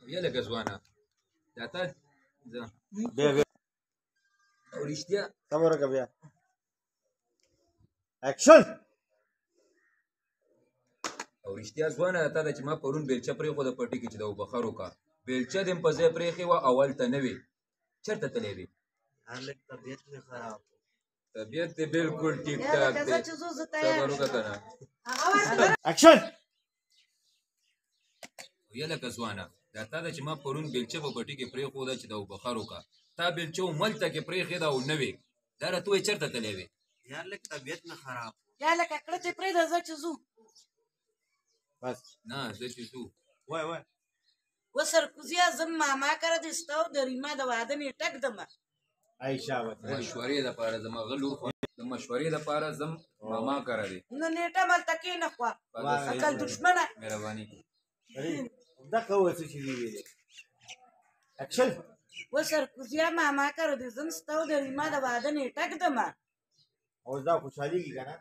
یا لکه ځوانه دا تا بیا او رښتیا صبر وکړه بیا اکشن او رښتیا ځوانه تا ده چې ما پرون بیلچه پرېښوده پټي کې چې د وبخر وکړه بیلچه دې م په ځای پرېښې وه اول ته نه وې چېرته تللی وې هلک طبیعت مې خراب طبیعت دې بلکل ټیک ټاک دی صبر وکړه که نه اکشن یا لکه ځوانه دا تا ده چې ما پرون بیلچه په پټي کې پرېښوده چې د وبخر وکړه تا بیلچه هملته کې پرېښې ده او نه وې دا راته وایي چېرته تللی وې یا هلک طبیعت مې خراب یا لکه کړه چې پرېږده زه چې ځو بس نه زه چې ځو وای وای و سرکوزیه زم ماما کره دې ستا او د ریما د واده نیټه ږدمه عایشه مشورې دپاره زما ښه لور د مشورې دپاره زم ماما کره دی نو نیټه ملته کېنښوه عقل دښمنه مهرباني دغه اوس چې دی ویلې اکشن و سرکوزیه ماما کره دې زم ستا او د ریما د واده نیټه ږدمه اوس دا خوشحالېږي که نه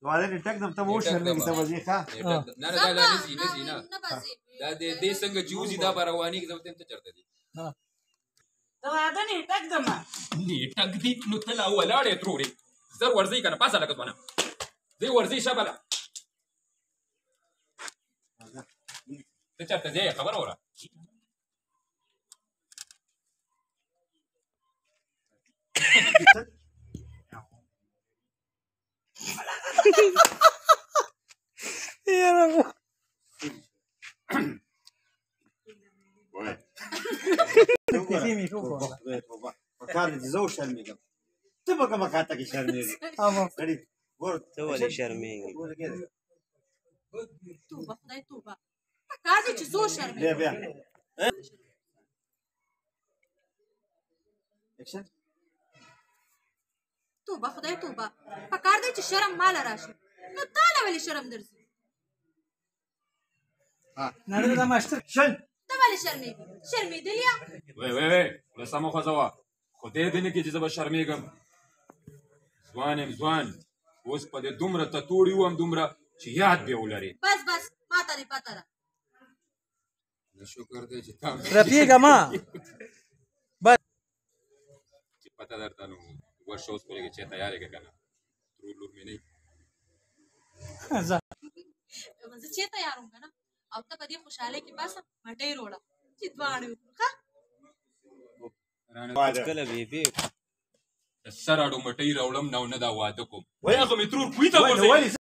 واده دې ټک دم ته به وشرمېږي ته به ځې ښه نه نه دا نه ځي نه ځي نه دا دې څنګه چې وځي دا به روانېږي زه به ته چېرته ځي د واده نیټه ږدمه نیټه ږدي نو ته لا ولاړې ترورې زر ورځئ که نه پاسه لکه ځوانه ځئ ورځئ شه بله ته چېرته ځې خبره وره پکار دې زه وشرمېږم ته به کومه خاطه کې شرمېږې سړي ګوره ته ولې شرمېږې توبه خدای توبه پکار دی چې زه وشرمېږم بیا بیا اکشن توبه خدای توبه پکار دی چې شرم ماله راشي نو تاله ولې شرم درځي اکشن ته ولې شرمېږې شرمېدل یا وی وی وی له سمه خوځوه خدای دې نه کړي چې زه به شرمېږم ځوان یم ځوان اوس په دې دومره تتوړي وم دومره چې یاد به ولرې بس بس ماته دې پته ده شکر دی چې تا رفیقه ما چې پته درته نو ورشه اوس پرېږه چې تیار یې که نه ترور لور مې نه زه چې تیار وم که نه او ته په دې خوشحالۍ کې باسه مټۍ روړه چې دواړې وکړو ښه کله بیبي د سر اډو مټۍ راوړم نه او نه دا واده کوم هغه مې ترور کوي ته غورځوي